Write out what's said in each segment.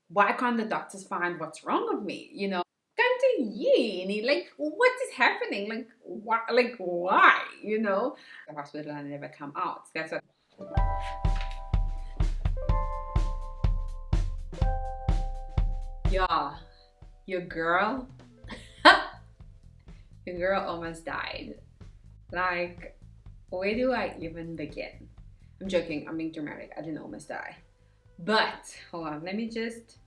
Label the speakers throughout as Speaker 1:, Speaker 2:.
Speaker 1: why can't the doctors find what's wrong with me? You know, can't ye? Like, what is happening? Like, why? Like, why? You know, the hospital and never come out. That's what. Yeah, your girl, your girl almost died. Like, where do I even begin? I'm joking. I'm being dramatic. I didn't almost die. But hold on, let me just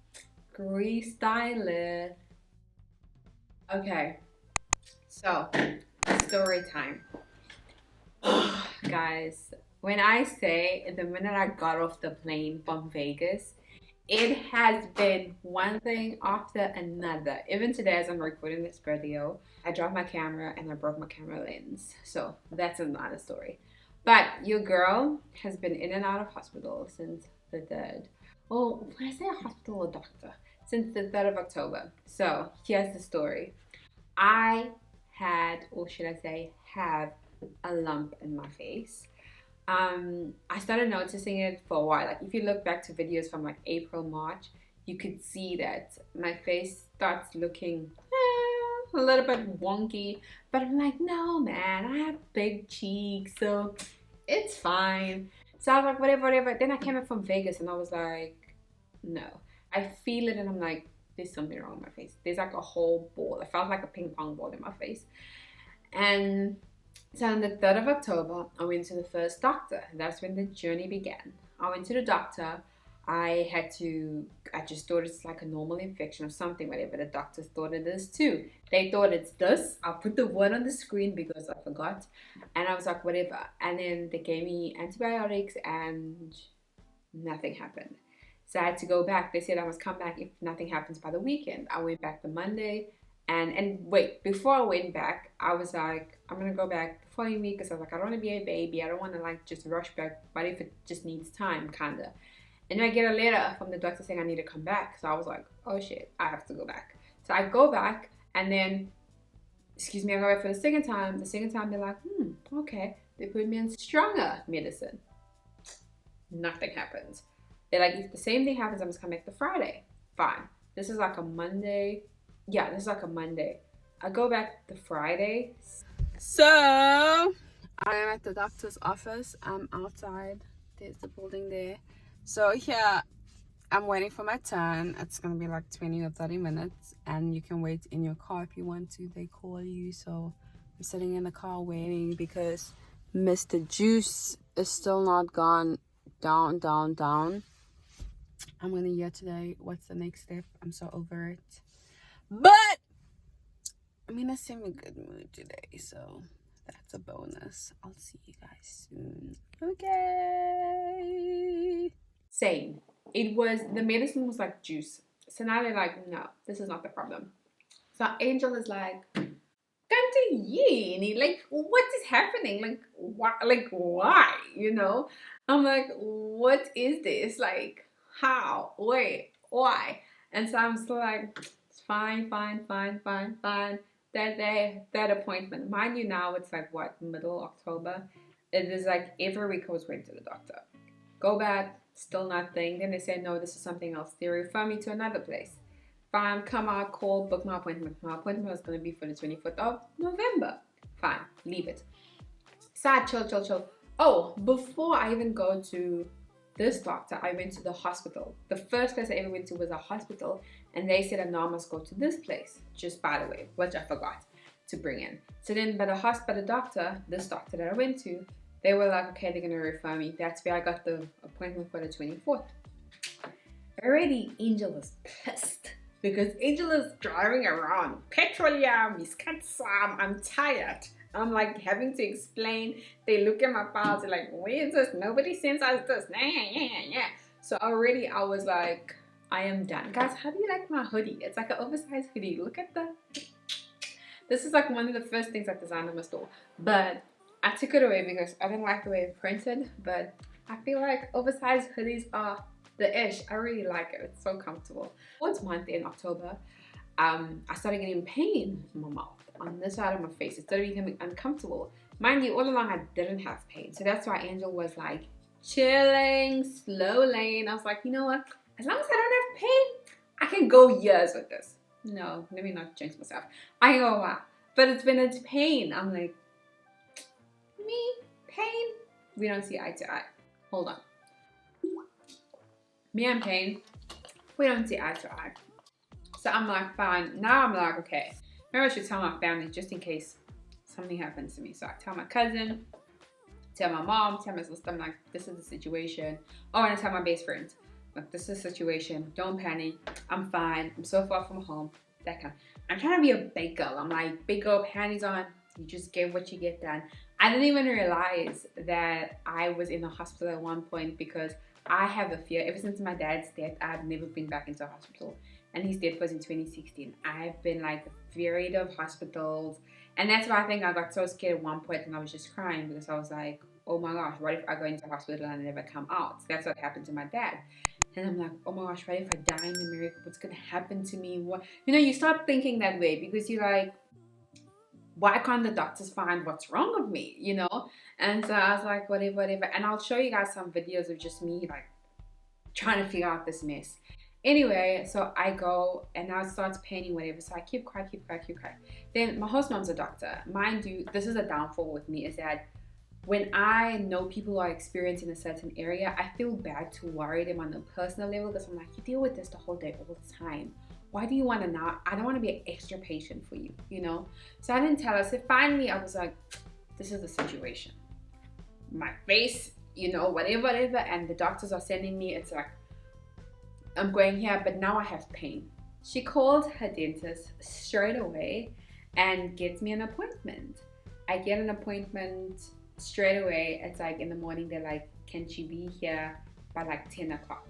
Speaker 1: restyle it. Okay, so story time. Guys, when I say the minute I got off the plane from Vegas, it has been one thing after another. Even today, as I'm recording this video, I dropped my camera and I broke my camera lens. So that's another story. But your girl has been in and out of hospital since the 3rd. Well, when I say a hospital or doctor, since the 3rd of October. So here's the story. I had, or should I say, have a lump in my face. I started noticing it for a while. Like if you look back to videos from like April, March, you could see that my face starts looking a little bit wonky. But I'm like, no, man, I have big cheeks, so it's fine. So I was like, whatever, whatever. Then I came back from Vegas and I was like, no. I feel it and I'm like, there's something wrong with my face. There's like a whole ball. It felt like a ping pong ball in my face. And so on the 3rd of October, I went to the first doctor. That's when the journey began. I went to the doctor. I just thought it's like a normal infection or something, whatever. The doctors thought it is too. They thought it's this. I'll put the word on the screen because I forgot. And I was like, whatever. And then they gave me antibiotics and nothing happened. So I had to go back. They said I must come back if nothing happens by the weekend. I went back the Monday. And wait, before I went back, I was like, I'm gonna go back the following week because I was like, I don't want to be a baby. I don't want to like just rush back. But if it just needs time, kinda. And I get a letter from the doctor saying I need to come back. So I was like, oh shit, I have to go back. So I go back, and then, excuse me, I go back for the second time. The second time they're like, okay. They put me on stronger medicine. Nothing happens. They're like, if the same thing happens, I must come back the Friday. Fine. This is like a Monday. Yeah, this is like a Monday. I go back the Friday. So I am at the doctor's office. I'm outside. There's the building there. So here I'm waiting for my turn. It's gonna be like 20 or 30 minutes, and you can wait in your car if you want to. They call you. So I'm sitting in the car waiting because Mr. Juice is still not gone down, down, down. I'm gonna hear today what's the next step. I'm so over it. But I'm in a semi-good mood today, so that's a bonus. I'll see you guys soon. Okay. Same. It was, the medicine was like juice. So now they're like, no, this is not the problem. So Angel is like, Kante ye, like, what is happening? Like, why? Like, why? You know? I'm like, what is this? Like, how? Wait, why? And so I'm still like, it's fine, fine, fine, fine, fine. That day, that appointment. Mind you, now it's like what, middle October? It is like every week I was going to the doctor. Go back, still nothing. Then they say, no, this is something else. They refer me to another place. Fine, come out, call, book my appointment. My appointment was going to be for the 24th of November. Fine, leave it. Sad, chill, chill, chill. Oh, before I even go to this doctor, I went to the hospital. The first place I ever went to was a hospital, and they said I now must go to this place, just by the way, which I forgot to bring in. So then by the doctor, this doctor that I went to, they were like, okay, they're going to refer me. That's where I got the appointment for the 24th. Already, Angel was pissed because Angel is driving around. Petroleum, Miskatsam, I'm tired. I'm like having to explain. They look at my files, they're like, where is this? Nobody sends us this. Yeah. So already I was like, I am done. Guys, how do you like my hoodie? It's like an oversized hoodie. Look at that. This is like one of the first things I designed in my store. But I took it away because I didn't like the way it printed. But I feel like oversized hoodies are the ish. I really like it. It's so comfortable. Towards month in October, I started getting pain in my mouth on this side of my face. It started becoming uncomfortable. Mind you, all along I didn't have pain. So that's why Angel was like chilling, slow lane. I was like, you know what? As long as I don't have pain, can go years with this. No, let me not jinx myself. I can go a while. But it's been a pain. I'm like, me? Pain? We don't see eye to eye. Hold on. Me and pain, we don't see eye to eye. So I'm like, fine. Now I'm like, okay, maybe I should tell my family just in case something happens to me. So I tell my cousin, tell my mom, tell my sister, I'm like, this is the situation. Oh, and I tell my best friend, like, this is the situation. Don't panic. I'm fine. I'm so far from home. That kind. I'm trying to be a big girl. I'm like, big girl, panties on. You just get what you get done. I didn't even realize that I was in the hospital at one point because I have a fear. Ever since my dad's death, I've never been back into a hospital. And his death was in 2016. I've been like afraid of hospitals. And that's why I think I got so scared at one point and I was just crying because I was like, oh my gosh, what if I go into hospital and I never come out? So that's what happened to my dad. And I'm like, oh my gosh, what if I die in America? What's going to happen to me? What? You know, you start thinking that way because you're like, why can't the doctors find what's wrong with me, you know? And so I was like, whatever. And I'll show you guys some videos of just me like trying to figure out this mess. Anyway, so I go and now it starts paining, whatever. So I keep quiet. Then my host mom's a doctor. Mind you, this is a downfall with me, is that when I know people are experiencing a certain area, I feel bad to worry them on a personal level because I'm like, you deal with this the whole day, all the time. Why do you want to not? I don't want to be an extra patient for you, you know? So I didn't tell her. So finally I was like, this is the situation. My face, you know, whatever. And the doctors are sending me, it's like, I'm going here, but now I have pain. She called her dentist straight away and gets me an appointment. I get an appointment straight away. It's like in the morning, they're like, can she be here by like 10 o'clock?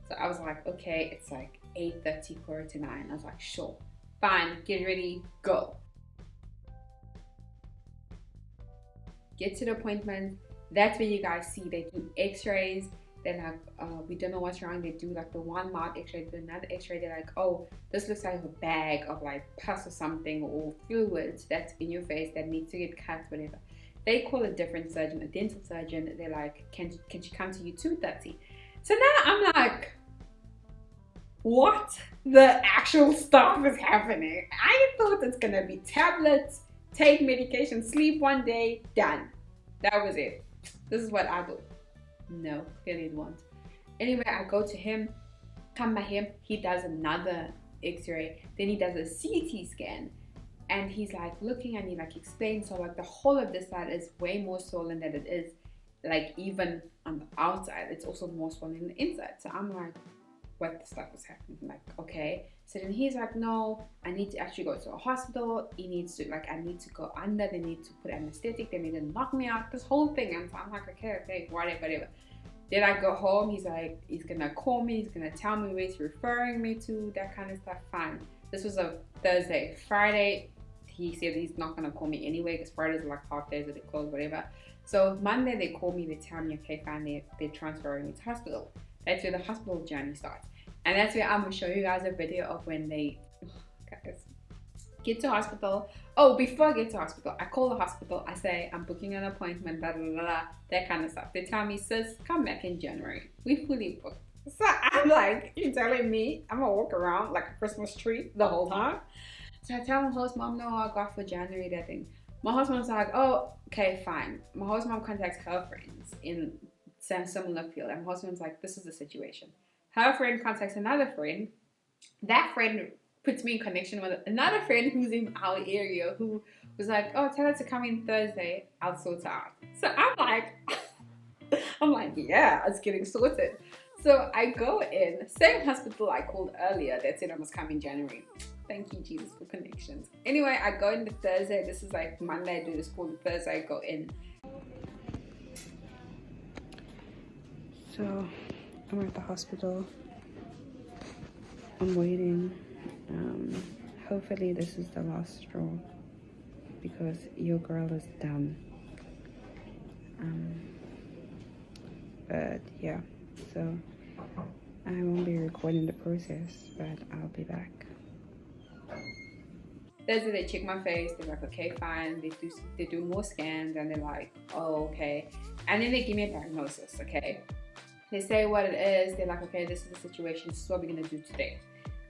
Speaker 1: So I was like, okay, it's like 8:30, 8:45. I was like, sure, fine, get ready, go. Get to the appointment. That's where you guys see they do x-rays. They're like, we don't know what's wrong. They do like the one mouth x-ray, the another x-ray. They're like, oh, this looks like a bag of like pus or something or fluids that's in your face that needs to get cut, whatever. They call a different surgeon, a dental surgeon. They're like, can she come to you 2:30? So now I'm like, what the actual stuff is happening? I thought it's gonna be tablets, take medication, sleep one day, done. That was it. This is what I thought. No, clearly it won't. Anyway, I go to him, come by him, he does another x-ray, then he does a CT scan, and he's like looking at me, like explains, so like the whole of this side is way more swollen than it is, like even on the outside, it's also more swollen on the inside. So I'm like, what the stuff is happening? I'm like, okay. So then he's like, no, I need to actually go to a hospital. He needs to, like, I need to go under. They need to put anesthetic. They need to knock me out. This whole thing. And so I'm like, okay, whatever. Then I go home. He's like, he's gonna call me. He's gonna tell me where he's referring me to. That kind of stuff. Fine. This was a Thursday. Friday, he said he's not gonna call me anyway because Fridays are like half days that they close, whatever. So Monday they call me. They tell me, okay, fine. They're transferring me to hospital. That's where the hospital journey starts. And that's where I'm going to show you guys a video of when they guys get to hospital. Oh, before I get to hospital, I call the hospital. I say, I'm booking an appointment, blah, blah, blah, blah, that kind of stuff. They tell me, sis, come back in January. We fully booked. So I'm like, you're telling me I'm going to walk around like a Christmas tree the whole time? So I tell my host mom, no, I got for January, that thing. My host mom's like, oh, okay, fine. My host mom contacts her friends in some similar field. And my host mom's like, this is the situation. Her friend contacts another friend. That friend puts me in connection with another friend who's in our area who was like, oh, tell her to come in Thursday. I'll sort her out. So I'm like, yeah, it's getting sorted. So I go in, same hospital I called earlier that said I must come in January. Thank you, Jesus, for connections. Anyway, I go in the Thursday. This is like Monday, I do this call. The Thursday, I go in. So I'm at the hospital. I'm waiting. Hopefully this is the last straw because your girl is done. But yeah, so I won't be recording the process, but I'll be back. Thursday they check my face. They're like, okay, fine. They do more scans and they're like, oh, okay. And then they give me a diagnosis. Okay. They say what it is. They're like, okay, this is the situation. This is what we're gonna do today.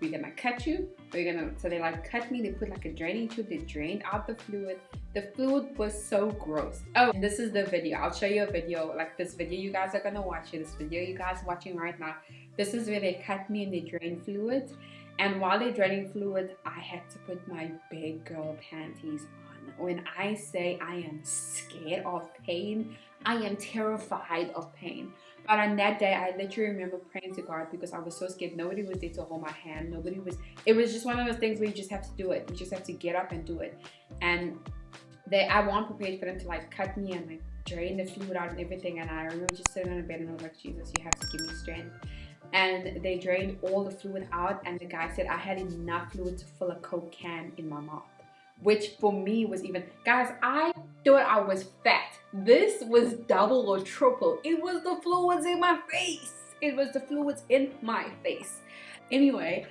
Speaker 1: we're gonna cut you. So they like cut me, they put like a draining tube, they drained out the fluid. The fluid was so gross. Oh, and this is the video. I'll show you a video, like this video you guys are gonna watch it. This video you guys are watching right now. This is where they cut me and they drain fluid. And while they're draining fluid, I had to put my big girl panties on. When I say I am scared of pain, I am terrified of pain. But on that day, I literally remember praying to God because I was so scared. Nobody was there to hold my hand. It was just one of those things where you just have to do it. You just have to get up and do it. And I wasn't prepared for them to like cut me and like drain the fluid out and everything. And I remember just sitting on the bed and I was like, Jesus, you have to give me strength. And they drained all the fluid out, and the guy said I had enough fluid to fill a Coke can in my mouth, which for me was even, guys, I thought I was fat. This was double or triple. It was the fluids in my face. It was the fluids in my face. Anyway,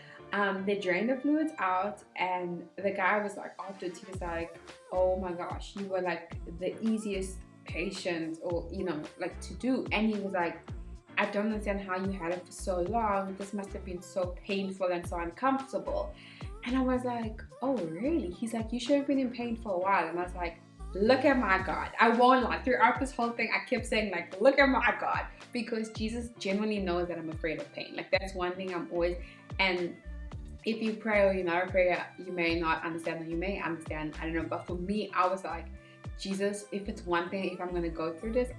Speaker 1: they drained the fluids out, and the guy was like, afterwards, he was like, oh my gosh, you were like the easiest patient, or you know, like to do. And he was like, I don't understand how you had it for so long. This must have been so painful and so uncomfortable. And I was like, oh really? He's like, you should have been in pain for a while. And I was like, look at my God. I won't lie. Throughout this whole thing, I kept saying like, look at my God. Because Jesus genuinely knows that I'm afraid of pain. Like that's one thing I'm always, and if you pray or you're not a prayer, you may not understand or you may understand. I don't know. But for me, I was like, Jesus, if it's one thing, if I'm going to go through this,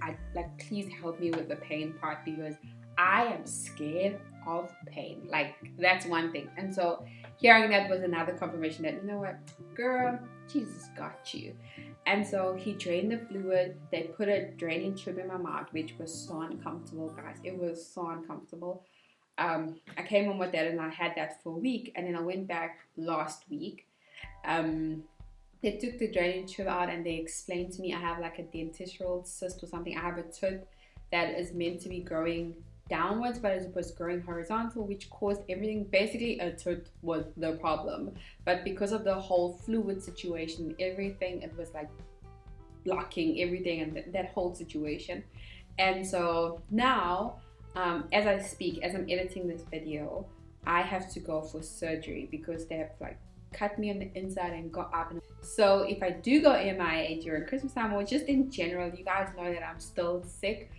Speaker 1: please help me with the pain part, because I am scared of pain. Like, that's one thing. And so hearing that was another confirmation that, you know what, girl, Jesus got you. And so he drained the fluid. They put a draining tube in my mouth, which was so uncomfortable, guys. It was so uncomfortable. I came home with that and I had that for a week. And then I went back last week. They took the draining tube out and they explained to me I have like a dentitional cyst or something. I have a tooth that is meant to be growing downwards, but as opposed to growing horizontal, which caused everything. Basically, a tooth was the problem. But because of the whole fluid situation, everything, it was like blocking everything and that whole situation. And so now, as I speak, as I'm editing this video, I have to go for surgery because they have like cut me on the inside and got up. So if I do go MIA during Christmas time or just in general, you guys know that I'm still sick.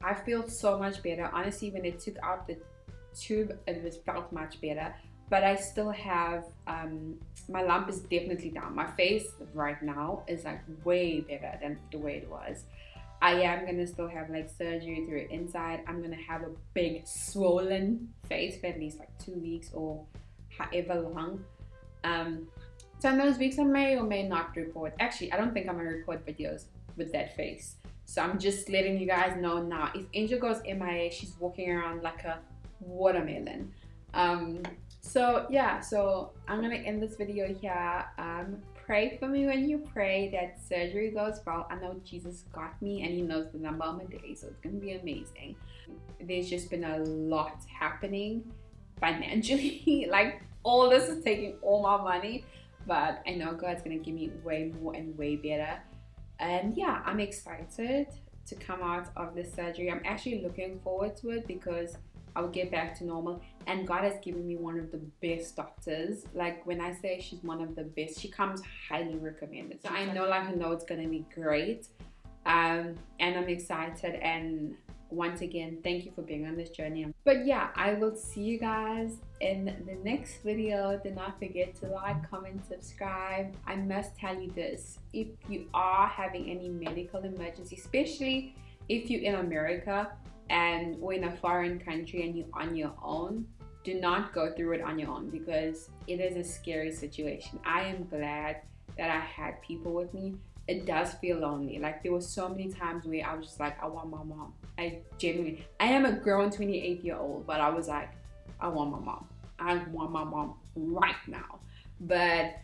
Speaker 1: I feel so much better. Honestly, when they took out the tube, it felt much better. But I still have, my lump is definitely down. My face right now is like way better than the way it was. I am going to still have like surgery through it inside. I'm going to have a big swollen face for at least like 2 weeks or however long. So in those weeks I may or may not record. Actually, I don't think I'm gonna record videos with that face. So I'm just letting you guys know now. If Angel goes MIA, she's walking around like a watermelon. So yeah, so I'm gonna end this video here. Pray for me when you pray that surgery goes well. I know Jesus got me and he knows the number of my days, so it's gonna be amazing. There's just been a lot happening financially. Like, all this is taking all my money, but I know God's gonna give me way more and way better. And yeah, I'm excited to come out of this surgery. I'm actually looking forward to it because I'll get back to normal. And God has given me one of the best doctors. Like, when I say she's one of the best, she comes highly recommended. So I know it's gonna be great. And I'm excited, and once again, thank you for being on this journey. But yeah, I will see you guys in the next video. Do not forget to like, comment, subscribe. I must tell you this, if you are having any medical emergency, especially if you're in America or in a foreign country and you're on your own, do not go through it on your own, because it is a scary situation. I am glad that I had people with me. It does feel lonely. Like, there were so many times where I was just like, I want my mom. I am a grown 28-year-old, but I was like, I want my mom. I want my mom right now. But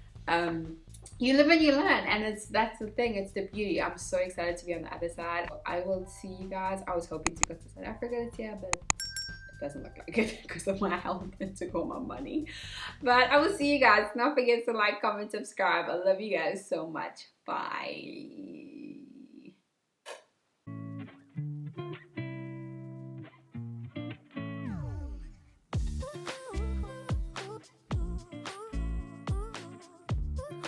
Speaker 1: you live and you learn, and that's the thing. It's the beauty. I'm so excited to be on the other side. I will see you guys. I was hoping to go to South Africa this year, but it doesn't look like it because of my health and took all my money. But I will see you guys. Don't forget to like, comment, subscribe. I love you guys so much. Bye.